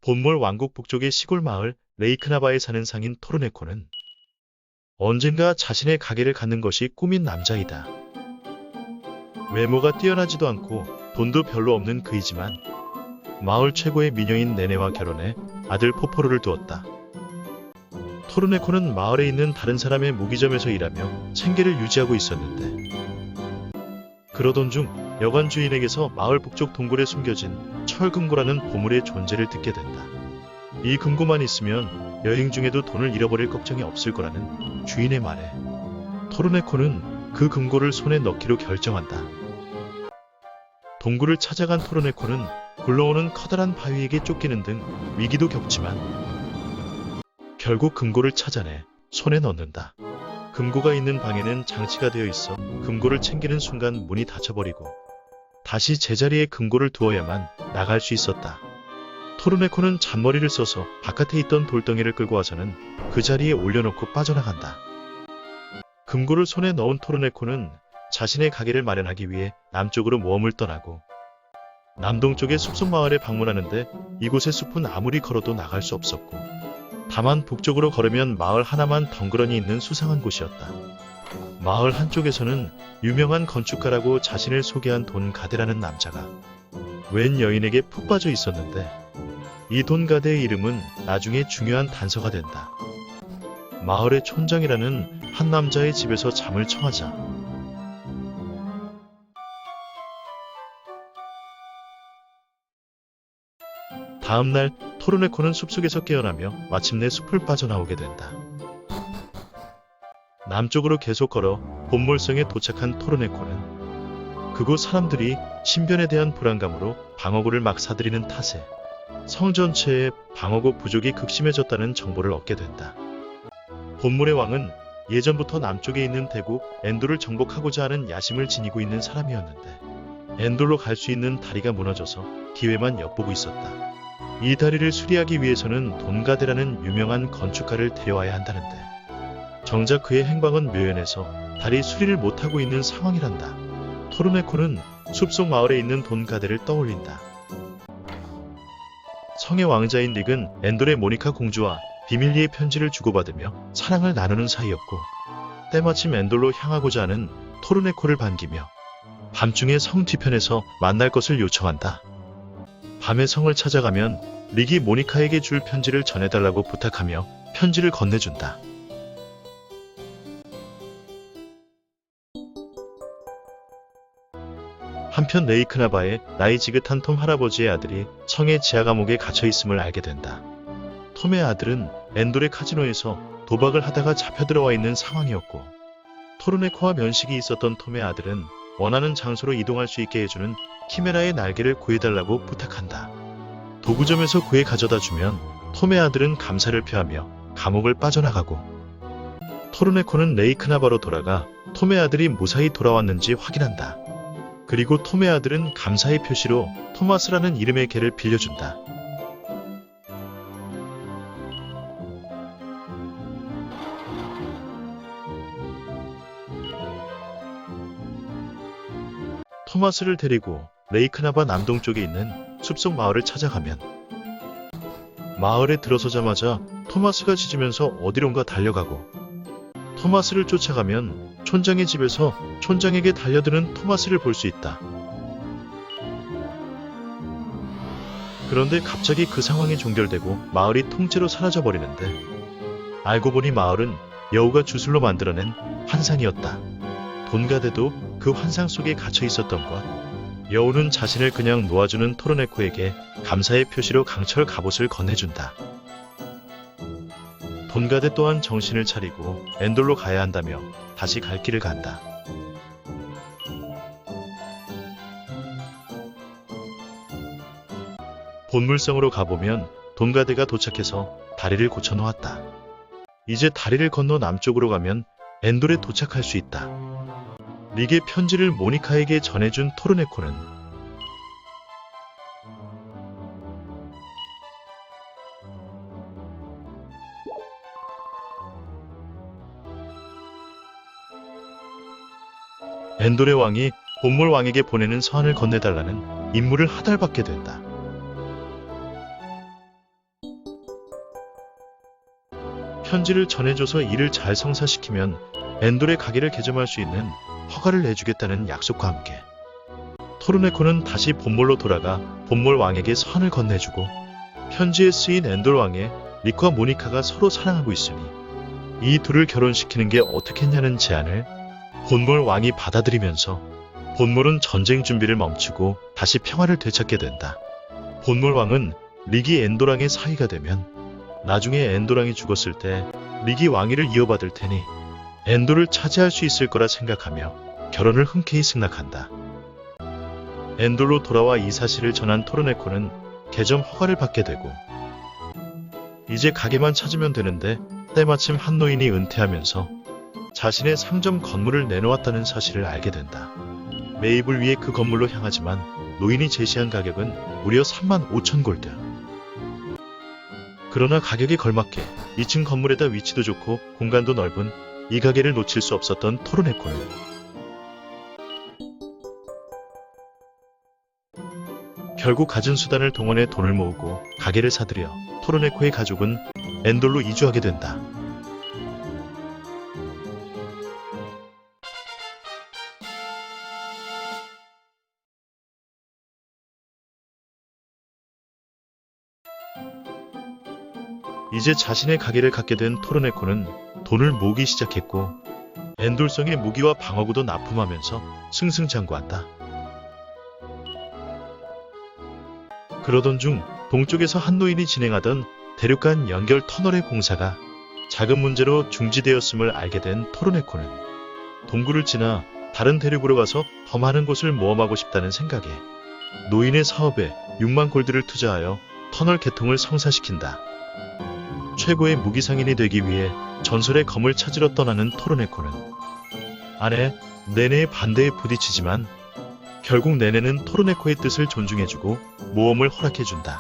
본몰 왕국 북쪽의 시골 마을 레이크나바에 사는 상인 토르네코는 언젠가 자신의 가게를 갖는 것이 꿈인 남자이다. 외모가 뛰어나지도 않고 돈도 별로 없는 그이지만 마을 최고의 미녀인 네네와 결혼해 아들 포포로를 두었다. 토르네코는 마을에 있는 다른 사람의 무기점에서 일하며 생계를 유지하고 있었는데 그러던 중 여관 주인에게서 마을 북쪽 동굴에 숨겨진 철금고라는 보물의 존재를 듣게 된다. 이 금고만 있으면 여행 중에도 돈을 잃어버릴 걱정이 없을 거라는 주인의 말에 토르네코는 그 금고를 손에 넣기로 결정한다. 동굴을 찾아간 토르네코는 굴러오는 커다란 바위에게 쫓기는 등 위기도 겪지만 결국 금고를 찾아내 손에 넣는다. 금고가 있는 방에는 장치가 되어 있어 금고를 챙기는 순간 문이 닫혀버리고 다시 제자리에 금고를 두어야만 나갈 수 있었다. 토르네코는 잔머리를 써서 바깥에 있던 돌덩이를 끌고 와서는 그 자리에 올려놓고 빠져나간다. 금고를 손에 넣은 토르네코는 자신의 가게를 마련하기 위해 남쪽으로 모험을 떠나고 남동쪽의 숲속마을에 방문하는데 이곳의 숲은 아무리 걸어도 나갈 수 없었고 다만 북쪽으로 걸으면 마을 하나만 덩그러니 있는 수상한 곳이었다. 마을 한쪽에서는 유명한 건축가라고 자신을 소개한 돈 가데라는 남자가 웬 여인에게 푹 빠져 있었는데 이 돈 가데의 이름은 나중에 중요한 단서가 된다. 마을의 촌장이라는 한 남자의 집에서 잠을 청하자 다음날 토르네코는 숲속에서 깨어나며 마침내 숲을 빠져나오게 된다. 남쪽으로 계속 걸어 본몰성에 도착한 토르네코는 그곳 사람들이 신변에 대한 불안감으로 방어구를 막 사들이는 탓에 성 전체에 방어구 부족이 극심해졌다는 정보를 얻게 된다. 본몰의 왕은 예전부터 남쪽에 있는 대국 엔돌을 정복하고자 하는 야심을 지니고 있는 사람이었는데 엔돌로 갈 수 있는 다리가 무너져서 기회만 엿보고 있었다. 이 다리를 수리하기 위해서는 돈가데라는 유명한 건축가를 데려와야 한다는데 정작 그의 행방은 묘연해서 다리 수리를 못하고 있는 상황이란다. 토르네코는 숲속 마을에 있는 돈가데를 떠올린다. 성의 왕자인 릭은 엔돌의 모니카 공주와 비밀리에 편지를 주고받으며 사랑을 나누는 사이였고 때마침 엔돌로 향하고자 하는 토르네코를 반기며 밤중에 성 뒤편에서 만날 것을 요청한다. 밤에 성을 찾아가면 릭이 모니카에게 줄 편지를 전해달라고 부탁하며 편지를 건네준다. 한편 레이크나바의 나이 지긋한 톰 할아버지의 아들이 성의 지하 감옥에 갇혀있음을 알게 된다. 톰의 아들은 엔돌의 카지노에서 도박을 하다가 잡혀 들어와 있는 상황이었고 토르네코와 면식이 있었던 톰의 아들은 원하는 장소로 이동할 수 있게 해주는 키메라의 날개를 구해달라고 부탁한다. 도구점에서 구해 가져다 주면 톰의 아들은 감사를 표하며 감옥을 빠져나가고 토르네코는 레이크나바로 돌아가 톰의 아들이 무사히 돌아왔는지 확인한다. 그리고 톰의 아들은 감사의 표시로 토마스라는 이름의 개를 빌려준다. 토마스를 데리고 레이크나바 남동쪽에 있는 숲속 마을을 찾아가면 마을에 들어서자마자 토마스가 짖으면서 어디론가 달려가고 토마스를 쫓아가면 촌장의 집에서 촌장에게 달려드는 토마스를 볼 수 있다. 그런데 갑자기 그 상황이 종결되고 마을이 통째로 사라져버리는데 알고 보니 마을은 여우가 주술로 만들어낸 환상이었다. 돈가데도 그 환상 속에 갇혀 있었던 것. 여우는 자신을 그냥 놓아주는 토르네코에게 감사의 표시로 강철 갑옷을 건네준다. 돈가데 또한 정신을 차리고 엔돌로 가야 한다며 다시 갈 길을 간다. 본물성으로 가보면 돈가데가 도착해서 다리를 고쳐놓았다. 이제 다리를 건너 남쪽으로 가면 엔돌에 도착할 수 있다. 릭의 편지를 모니카에게 전해준 토르네코는 엔돌의 왕이 본몰 왕에게 보내는 서한을 건네달라는 임무를 하달받게 된다. 편지를 전해줘서 일을 잘 성사시키면 엔돌의 가게를 개점할 수 있는 허가를 내주겠다는 약속과 함께 토르네코는 다시 본몰로 돌아가 본몰 왕에게 선을 건네주고 편지에 쓰인 엔돌 왕의 릭과 모니카가 서로 사랑하고 있으니 이 둘을 결혼시키는 게 어떻겠냐는 제안을 본몰 왕이 받아들이면서 본몰은 전쟁 준비를 멈추고 다시 평화를 되찾게 된다. 본몰 왕은 릭이 엔돌왕의 사위가 되면 나중에 엔돌왕이 죽었을 때 릭이 왕위를 이어받을 테니 엔돌을 차지할 수 있을 거라 생각하며 결혼을 흔쾌히 승낙한다. 엔돌로 돌아와 이 사실을 전한 토르네코는 개점 허가를 받게 되고 이제 가게만 찾으면 되는데 때마침 한 노인이 은퇴하면서 자신의 상점 건물을 내놓았다는 사실을 알게 된다. 매입을 위해 그 건물로 향하지만 노인이 제시한 가격은 무려 35,000골드. 그러나 가격에 걸맞게 2층 건물에다 위치도 좋고 공간도 넓은 이 가게를 놓칠 수 없었던 토르네코는 결국 가진 수단을 동원해 돈을 모으고 가게를 사들여 토르네코의 가족은 엔돌로 이주하게 된다. 이제 자신의 가게를 갖게 된 토르네코는 돈을 모으기 시작했고 엔돌성의 무기와 방어구도 납품하면서 승승장구한다. 그러던 중 동쪽에서 한 노인이 진행하던 대륙간 연결 터널의 공사가 작은 문제로 중지되었음을 알게 된 토르네코는 동굴을 지나 다른 대륙으로 가서 더 많은 곳을 모험하고 싶다는 생각에 노인의 사업에 6만 골드를 투자하여 터널 개통을 성사시킨다. 최고의 무기상인이 되기 위해 전설의 검을 찾으러 떠나는 토르네코는 아내 네네의 반대에 부딪히지만 결국 네네는 토르네코의 뜻을 존중해주고 모험을 허락해준다.